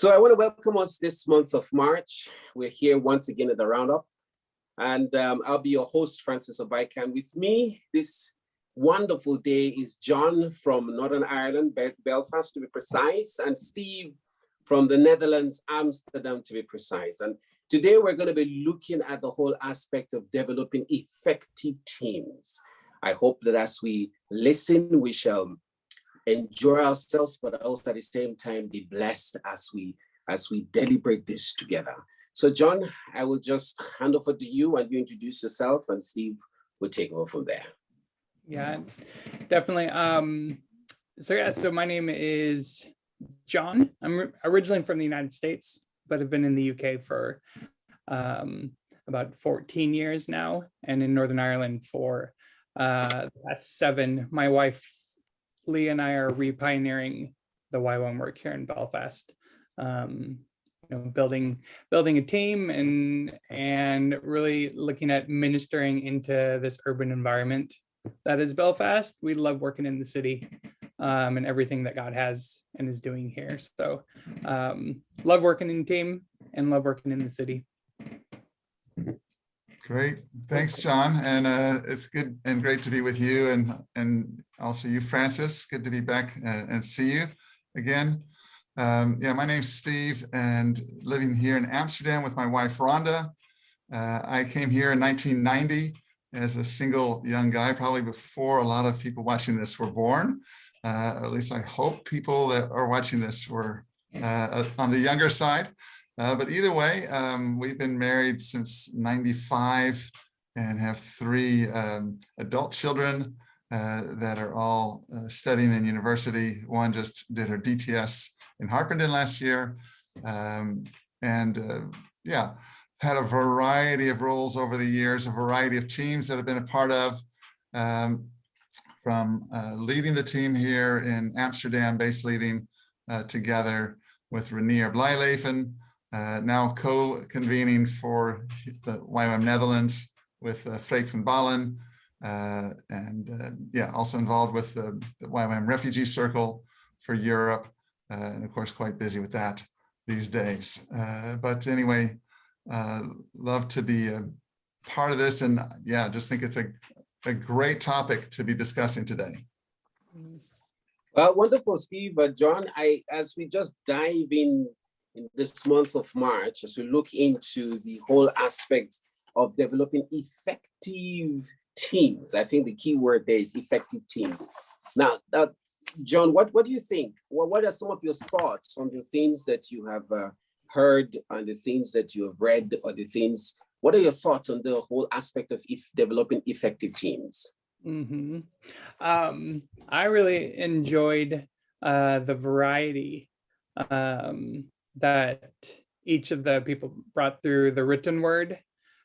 So I want to welcome us this month of March. We're here once again at the Roundup. And I'll be your host, Francis Obaika. And with me this wonderful day is Jon from Northern Ireland, Belfast to be precise, and Steve from the Netherlands, Amsterdam to be precise. And today we're going to be looking at the whole aspect of developing effective teams. I hope that as we listen, we shall enjoy ourselves, but also at the same time be blessed as we deliberate this together. So Jon, I will just hand over to you and you introduce yourself, and Steve will take over from there. Yeah, definitely. So my name is Jon. I'm originally from the United States, but I've been in the UK for about 14 years now, and in Northern Ireland for the past 7. My wife, Lee, and I are repioneering the YWAM work here in Belfast. Building a team and really looking at ministering into this urban environment that is Belfast. We love working in the city and everything that God has and is doing here. So love working in team and love working in the city. Great. Thanks, Jon. And it's good and great to be with you and also you, Francis. Good to be back and see you again. My name's Steve and living here in Amsterdam with my wife, Rhonda. I came here in 1990 as a single young guy, probably before a lot of people watching this were born. Or at least I hope people that are watching this were on the younger side. But either way, we've been married since 95 and have 3 adult children that are all studying in university. One just did her DTS in Harpenden last year. Had a variety of roles over the years, a variety of teams that I've been a part of, from leading the team here in Amsterdam, base leading together with Renier Blijleven, now co-convening for the YWAM Netherlands with Freek van Balen, also involved with the YWAM Refugee Circle for Europe, and of course quite busy with that these days. But anyway, love to be a part of this, and just think it's a great topic to be discussing today. Well, wonderful, Steve. Jon, as we just dive in this month of March, as we look into the whole aspect of developing effective teams, I think the key word there is effective teams. Now, Jon, what do you think? What are some of your thoughts on the things that you have heard, on the things that you have read, or what are your thoughts on the whole aspect of developing effective teams? Mm-hmm. I really enjoyed the variety that each of the people brought through the written word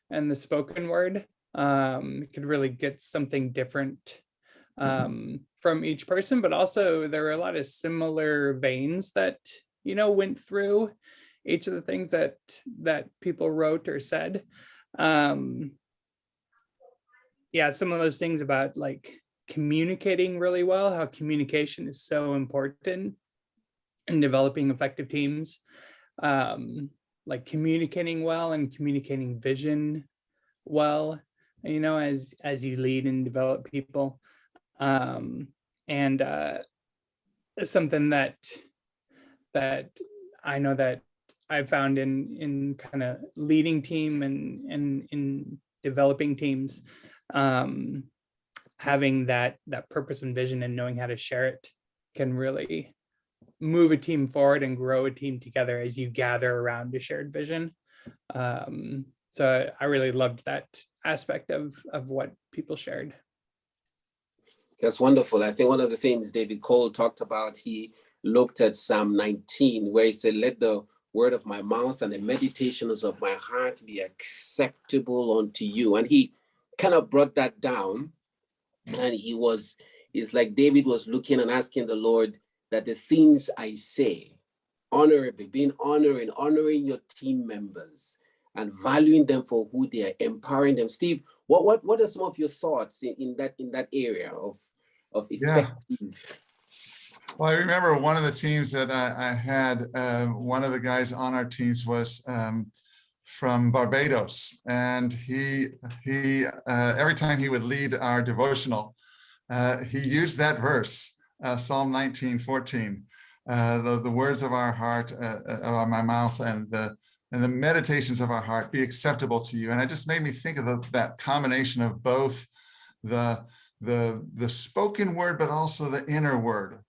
and the spoken word. Could really get something different from each person, but also there were a lot of similar veins that went through each of the things that people wrote or said. Some of those things about like communicating really well, how communication is so important in developing effective teams, like communicating well and communicating vision well, as you lead and develop people. Something that I know that I found in kind of leading team and in developing teams, having that purpose and vision and knowing how to share it can really move a team forward and grow a team together as you gather around a shared vision. So I really loved that aspect of what people shared. That's wonderful. I think one of the things David Cole talked about, he looked at Psalm 19, where he said, let the word of my mouth and the meditations of my heart be acceptable unto you. And he kind of brought that down. And it's like David was looking and asking the Lord that the things I say, honorably, honoring your team members and valuing them for who they are, empowering them. Steve, what are some of your thoughts in that area of effective? Well, I remember one of the teams that I had, one of the guys on our teams was from Barbados, and he every time he would lead our devotional, he used that verse, Psalm 19:14, the words of our heart, of my mouth, and the meditations of our heart be acceptable to you. And it just made me think of that combination of both the spoken word, but also the inner word.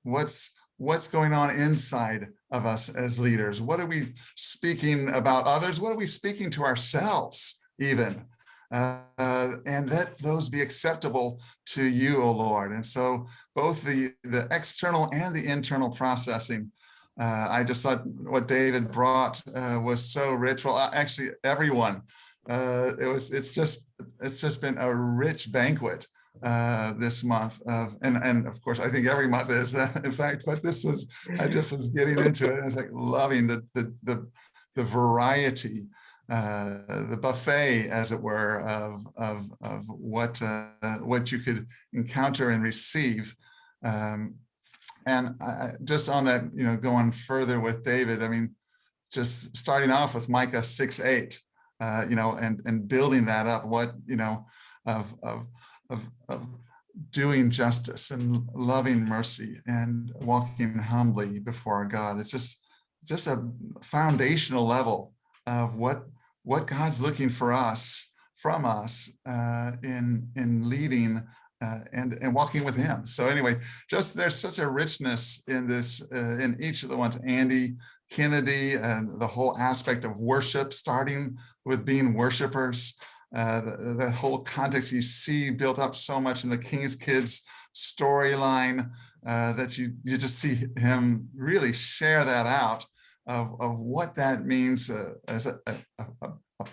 What's going on inside of us as leaders? What are we speaking about others? What are we speaking to ourselves even? And let those be acceptable to you, O Lord. And so both the external and the internal processing, I just thought what David brought was so rich. Well, actually, everyone. It's just been a rich banquet this month and of course I think every month is in fact, but I just was getting into it. I was like loving the variety, the buffet, as it were, of what you could encounter and receive. And just on that, going further with David, I mean, just starting off with Micah 6:8, and building that up, of doing justice and loving mercy and walking humbly before God. It's just a foundational level of what God's looking for us, from us, in leading and walking with him. So anyway, just there's such a richness in this, in each of the ones, Andy, Kennedy, and the whole aspect of worship, starting with being worshipers. The whole context you see built up so much in the King's Kids storyline, that you just see him really share that out of what that means as a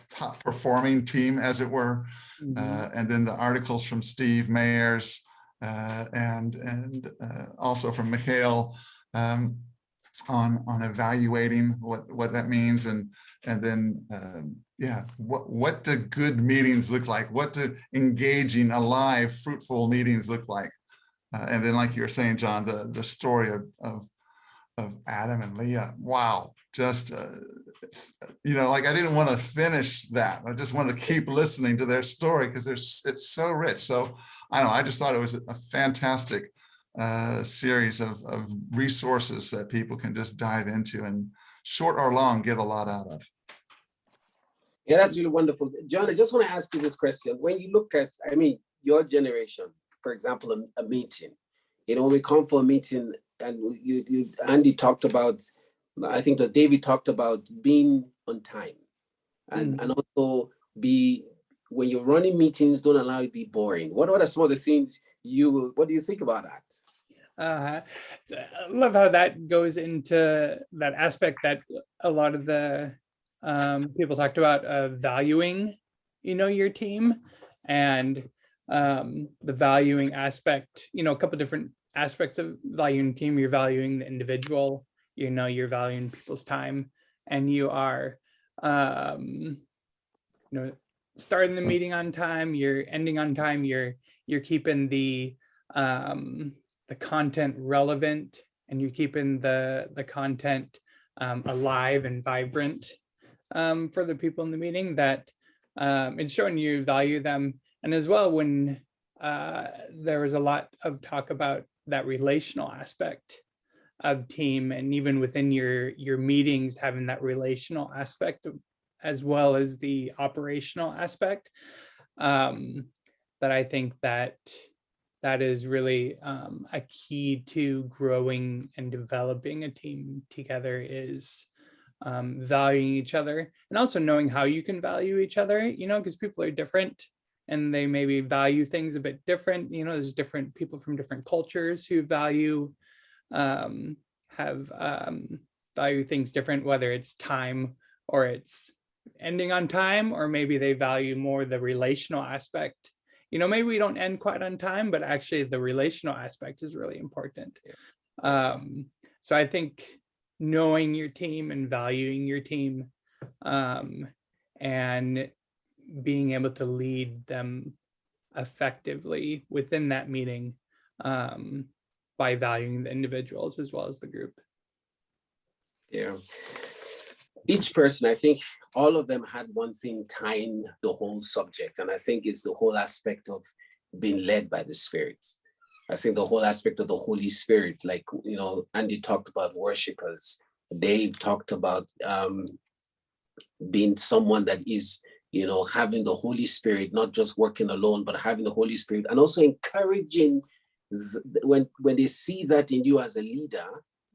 top performing team, as it were. And then the articles from Steve Mayers and also from Mikhail on evaluating what that means, and then what do good meetings look like? What do engaging, alive, fruitful meetings look like? And then, like you were saying, John, the story of Adam and Leah. Wow, just like I didn't want to finish that. I just wanted to keep listening to their story because it's so rich. So I don't know. I just thought it was a fantastic series of resources that people can just dive into, and short or long, get a lot out of. Yeah, that's really wonderful. John, I just want to ask you this question. When you look at, your generation, for example, a meeting, when we come for a meeting, and Andy talked about, I think that David talked about being on time, and also when you're running meetings, don't allow it to be boring. What are some of the things what do you think about that? I love how that goes into that aspect that a lot of the people talked about, valuing, your team, and the valuing aspect, a couple different aspects of valuing team. You're valuing the individual, you're valuing people's time, and you are, starting the meeting on time, you're ending on time, you're keeping the content relevant, and you're keeping the content alive and vibrant for the people in the meeting, that it's showing you value them. And as well, when there was a lot of talk about that relational aspect of team, and even within your meetings, having that relational aspect as well as the operational aspect, that I think that is really a key to growing and developing a team together, is valuing each other, and also knowing how you can value each other, because people are different and they maybe value things a bit different. There's different people from different cultures who value things different, whether it's time or it's ending on time, or maybe they value more the relational aspect. Maybe we don't end quite on time, but actually the relational aspect is really important. So I think knowing your team and valuing your team, and being able to lead them effectively within that meeting, by valuing the individuals as well as the group. Yeah. Each person, I think all of them had one thing tying the whole subject. And I think it's the whole aspect of being led by the Spirit. I think the whole aspect of the Holy Spirit, like, you know, Andy talked about worshipers. Dave talked about being someone that is, you know, having the Holy Spirit, not just working alone, but having the Holy Spirit, and also encouraging when they see that in you as a leader,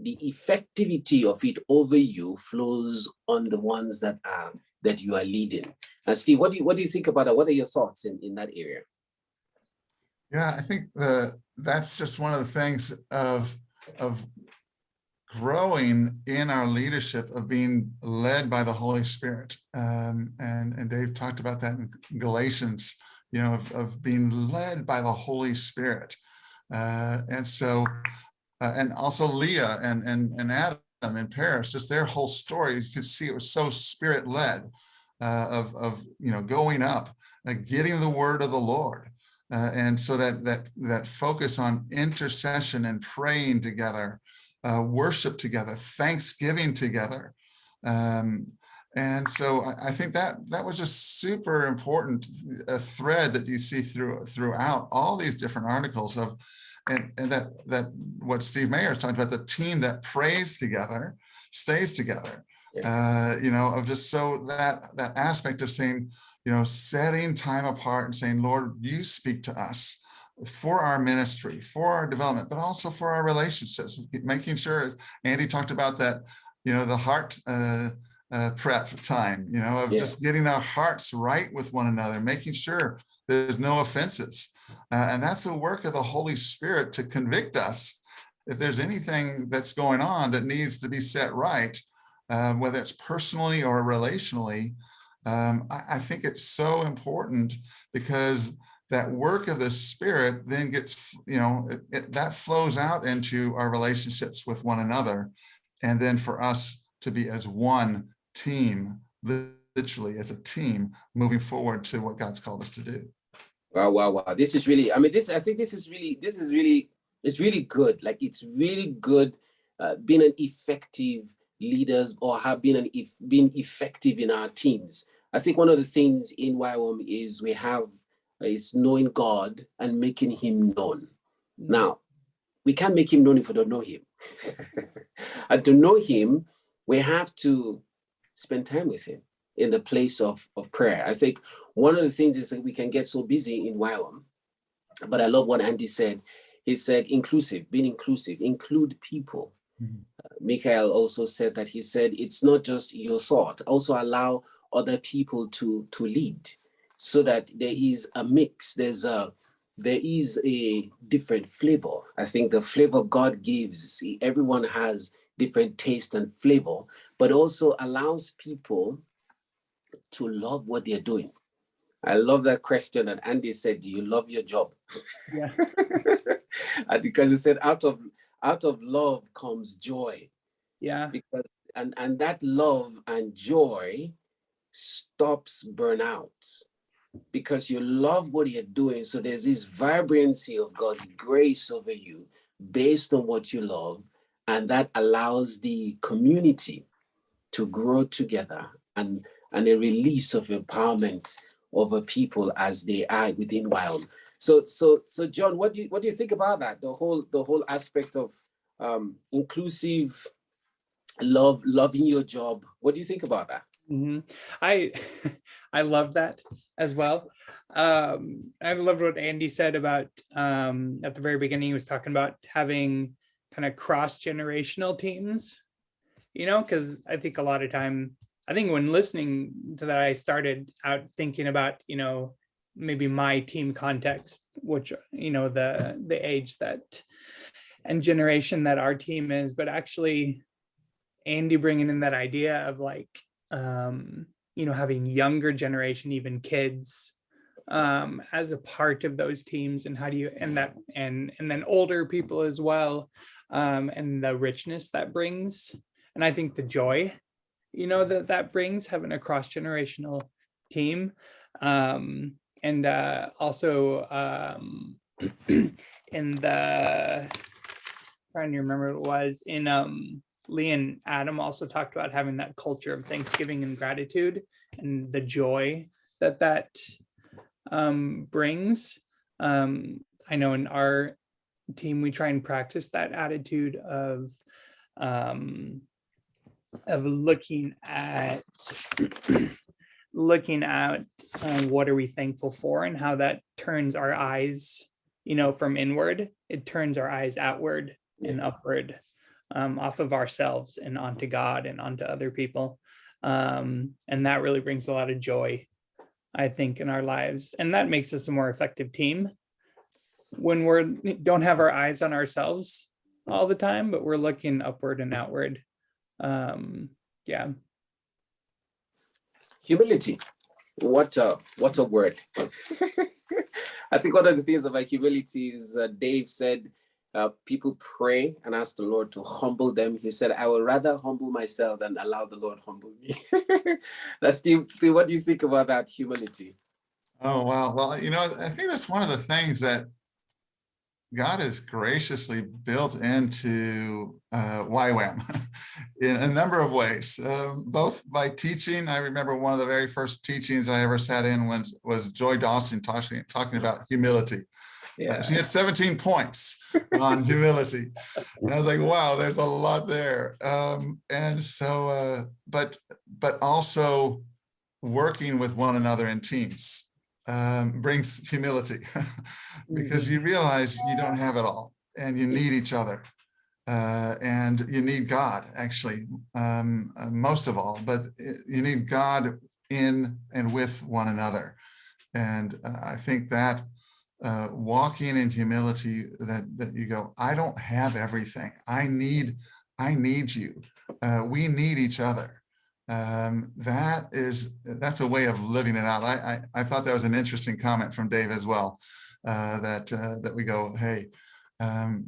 the effectivity of it over you flows on the ones that you are leading. And Steve, what do you think about that? What are your thoughts in that area? Yeah, I think that's just one of the things of growing in our leadership, of being led by the Holy Spirit. And Dave talked about that in Galatians, you know, of being led by the Holy Spirit. And so, and also Leah and Adam in Paris, just their whole story, you could see it was so Spirit-led, of you know, going up, getting the word of the Lord. And so that focus on intercession and praying together, worship together, thanksgiving together. And so I think that was a super important thread that you see throughout all these different articles of, and that what Steve Mayer is talking about, the team that prays together stays together. You know, of just so that aspect of saying, you know, setting time apart and saying, Lord, you speak to us for our ministry, for our development, but also for our relationships, making sure, Andy talked about that, you know, the heart prep time, you know, of just getting our hearts right with one another, making sure there's no offenses. And that's the work of the Holy Spirit to convict us if there's anything that's going on that needs to be set right, whether it's personally or relationally. I think it's so important, because that work of the Spirit then gets, you know, that flows out into our relationships with one another. And then for us to be as one team, literally as a team, moving forward to what God's called us to do. Wow. This is really, I mean, I think this is really, it's really good. Like, it's really good being an effective leaders, or have been being effective in our teams. I think one of the things in YWAM is knowing God and making him known. Now, we can't make him known if we don't know him. And to know him, we have to spend time with him in the place of prayer. I think one of the things is that we can get so busy in YWAM, but I love what Andy said. He said being inclusive, include people. Michael also said that, he said, it's not just your thought, also allow other people to lead, so that there is a mix. There is a different flavor. I think the flavor God gives, everyone has different taste and flavor, but also allows people to love what they're doing. I love that question that Andy said, do you love your job? Yeah. And because he said, out of love comes joy. Yeah. Because and that love and joy stops burnout, because you love what you're doing. So there's this vibrancy of God's grace over you based on what you love, and that allows the community to grow together, and a release of empowerment over people as they are within YWAM. So John, what do you think about that? The whole aspect of inclusive love, loving your job. What do you think about that? Mm-hmm. I love that as well. I loved what Andy said about at the very beginning. He was talking about having kind of cross-generational teams, you know, because I think a lot of time, I think when listening to that, I started out thinking about, you know, maybe my team context, which, you know, the age that and generation that our team is, but actually Andy bringing in that idea of like, you know, having younger generation, even kids, as a part of those teams, and how do you, and then older people as well, and the richness that brings, and I think the joy, you know, that brings having a cross-generational team, and also in the trying to remember what it was in Lee and Adam also talked about having that culture of Thanksgiving and gratitude and the joy that brings. I know in our team we try and practice that attitude of looking at what are we thankful for, and how that turns our eyes, from inward, it turns our eyes outward and upward, off of ourselves and onto God and onto other people. And that really brings a lot of joy, I think, in our lives. And that makes us a more effective team when we don't have our eyes on ourselves all the time, but we're looking upward and outward. Yeah. Humility. What a word. I think one of the things about humility is Dave said, people pray and ask the Lord to humble them. He said, I would rather humble myself than allow the Lord humble me. That's Steve, what do you think about that humility? Oh, wow. Well, I think that's one of the things that God has graciously built into YWAM in a number of ways, both by teaching. I remember one of the very first teachings I ever sat in was Joy Dawson talking about humility. Yeah. She had 17 points on humility. And I was like, wow, there's a lot there. And so, but also working with one another in teams brings humility because you realize you don't have it all and you need each other. And you need God, actually, most of all, but you need God in and with one another. And I think that walking in humility, that you go, I don't have everything. I need you. We need each other. That's a way of living it out. I thought that was an interesting comment from Dave as well, that we go, hey, I'd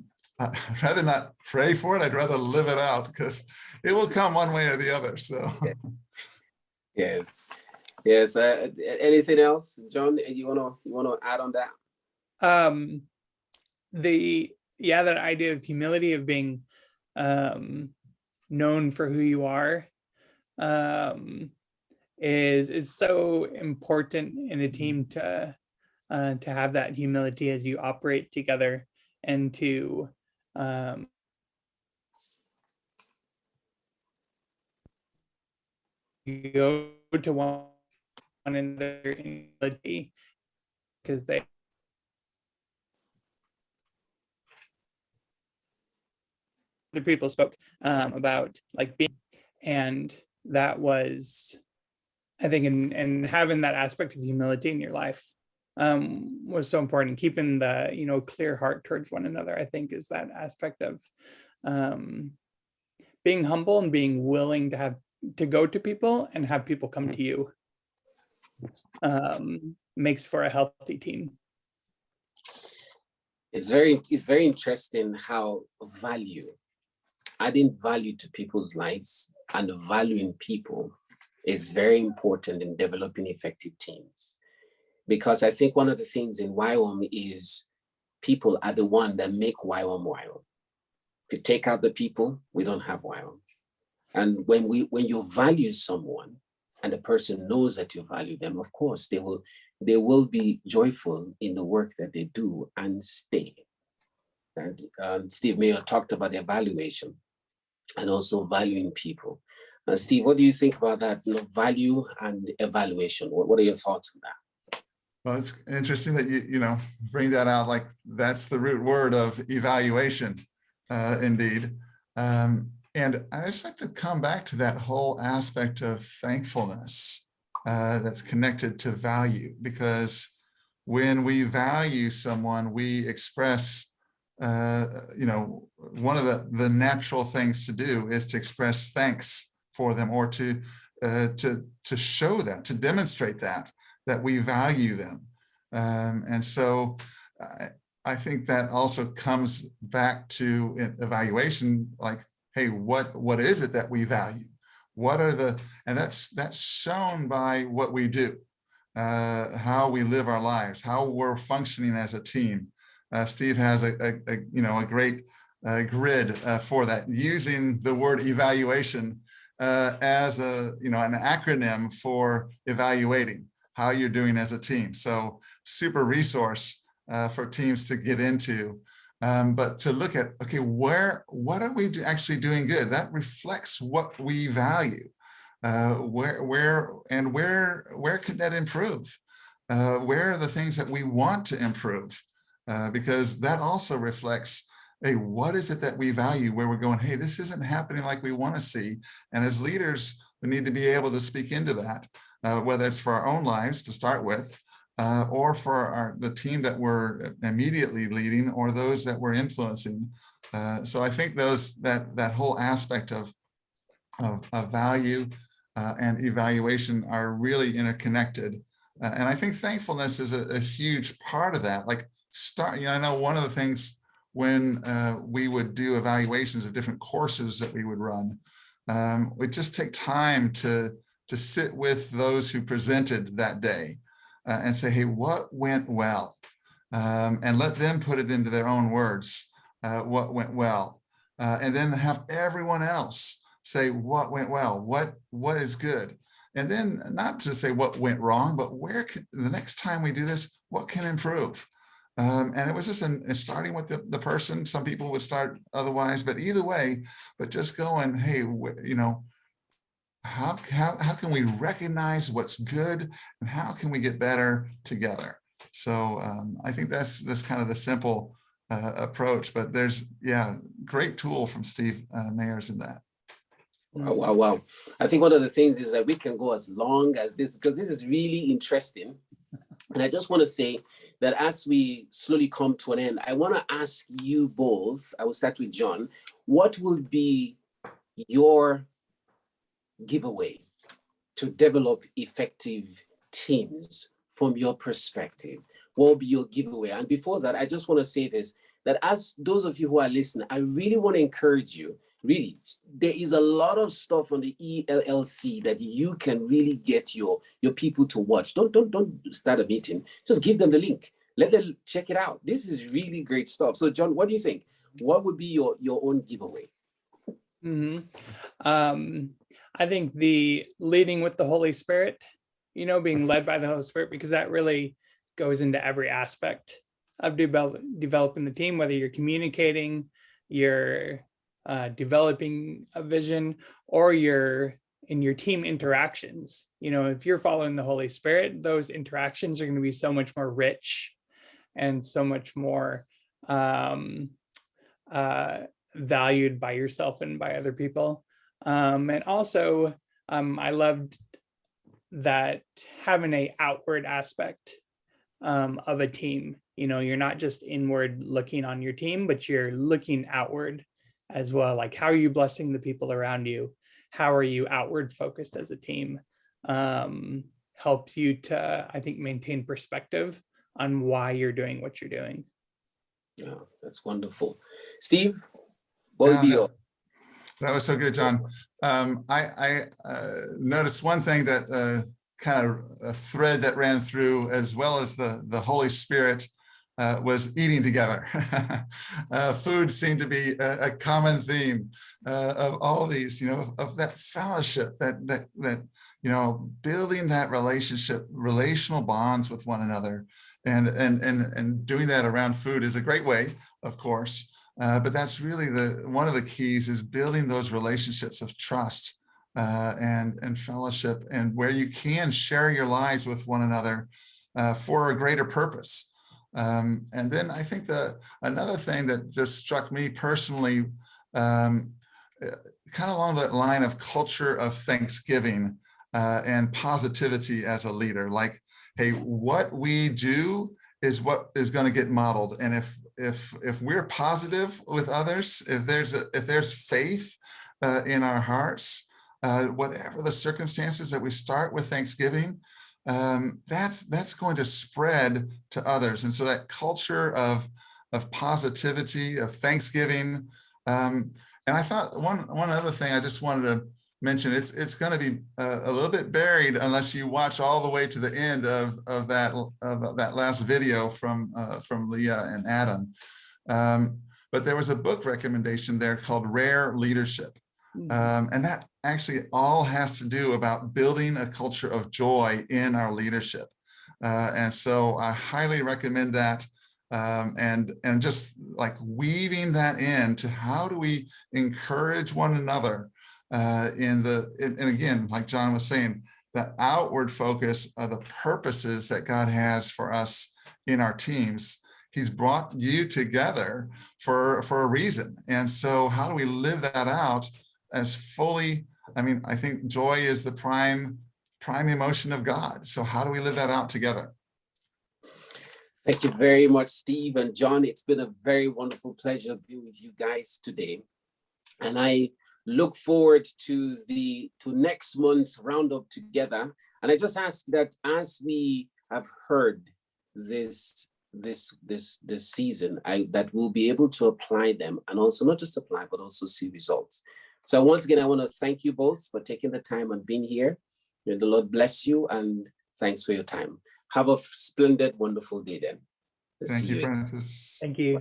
rather not pray for it. I'd rather live it out, because it will come one way or the other. So yes. Anything else, John? You wanna add on that? That idea of humility, of being known for who you are, is so important in a team to have that humility as you operate together, and to go to one another in humility, because other people spoke about like being, and that was, I think, in having that aspect of humility in your life was so important. Keeping the clear heart towards one another, I think, is that aspect of being humble and being willing to go to people and have people come to you. Makes for a healthy team. It's very interesting how adding value to people's lives and valuing people is very important in developing effective teams. Because I think one of the things in YWAM is people are the one that make YWAM YWAM. If you take out the people, we don't have YWAM. And when you value someone and the person knows that you value them, of course, they will be joyful in the work that they do and stay. And Steve Mayer talked about evaluation and also valuing people. Steve, what do you think about that? Value and evaluation. What are your thoughts on that? Well, it's interesting that you bring that out. Like, that's the root word of evaluation, indeed. And I just like to come back to that whole aspect of thankfulness that's connected to value, because when we value someone, we express, one of the natural things to do is to express thanks for them, or to show that, to demonstrate that we value them. And so I think that also comes back to evaluation, like, hey, what is it that we value? And that's shown by what we do, how we live our lives, how we're functioning as a team. Steve has a great grid for that, using the word evaluation as an acronym for evaluating how you're doing as a team. So super resource for teams to get into. But to look at, okay, what are we actually doing good? That reflects what we value. Where could that improve? Where are the things that we want to improve? Because that also reflects, hey, what is it that we value, where we're going, hey, this isn't happening like we want to see. And as leaders, we need to be able to speak into that, whether it's for our own lives to start with, or for the team that we're immediately leading, or those that we're influencing. So I think that whole aspect of value and evaluation are really interconnected. And I think thankfulness is a huge part of that. Like I know one of the things when we would do evaluations of different courses that we would run, we'd just take time to sit with those who presented that day and say, hey, what went well? And let them put it into their own words, what went well. And then have everyone else say what went well, what is good. And then not just say what went wrong, but the next time we do this, what can improve? And it was just starting with the person. Some people would start otherwise, but either way, but just going, hey, how can we recognize what's good, and how can we get better together? So I think that's kind of the simple approach, but there's, great tool from Steve Mayers in that. Wow. I think one of the things is that we can go as long as this, because this is really interesting. And I just want to say that as we slowly come to an end, I want to ask you both, I will start with Jon, what will be your giveaway to develop effective teams from your perspective? What will be your giveaway? And before that, I just want to say this, that as those of you who are listening, I really want to encourage you. Really, there is a lot of stuff on the ELLC that you can really get your people to watch. Don't start a meeting. Just give them the link. Let them check it out. This is really great stuff. So, Jon, what do you think? What would be your own giveaway? Mm-hmm. I think the leading with the Holy Spirit, being led by the Holy Spirit, because that really goes into every aspect of developing the team, whether you're communicating, you're developing a vision, or you're in your team interactions. If you're following the Holy Spirit, those interactions are going to be so much more rich and so much more valued by yourself and by other people. And also, I loved that having an outward aspect of a team. You're not just inward looking on your team, but you're looking outward as well. Like, how are you blessing the people around you? How are you outward focused as a team? Helps you to, I think, maintain perspective on why you're doing what you're doing. Yeah, that's wonderful. Steve, what would be your... That was so good, Jon. I noticed one thing that kind of a thread that ran through, as well as the Holy Spirit, was eating together. Food seemed to be a common theme of all these, of that fellowship, that building that relationship, relational bonds with one another, and doing that around food is a great way, of course. But that's really one of the keys, is building those relationships of trust and fellowship, and where you can share your lives with one another for a greater purpose. And then I think another thing that just struck me personally, kind of along that line of culture of Thanksgiving and positivity as a leader, like, hey, what we do is what is going to get modeled. And if we're positive with others, if there's faith in our hearts, whatever the circumstances, that we start with Thanksgiving, that's going to spread to others. And so that culture of positivity, of Thanksgiving. And I thought one other thing I just wanted to mention, it's going to be a little bit buried unless you watch all the way to the end of that last video from Leah and Adam. but there was a book recommendation there called Rare Leadership. And that actually all has to do about building a culture of joy in our leadership. And so I highly recommend that. And just like weaving that into how do we encourage one another and again, like Jon was saying, that outward focus of the purposes that God has for us in our teams. He's brought you together for a reason. And so how do we live that out as fully? I mean, I think joy is the prime emotion of God. So how do we live that out together? Thank you very much, Steve and Jon. It's been a very wonderful pleasure being with you guys today. And I look forward to next month's roundup together. And I just ask that as we have heard this season, that we'll be able to apply them, and also not just apply, but also see results. So once again, I want to thank you both for taking the time and being here. May the Lord bless you, and thanks for your time. Have a splendid, wonderful day then. Thank you, Francis. Thank you.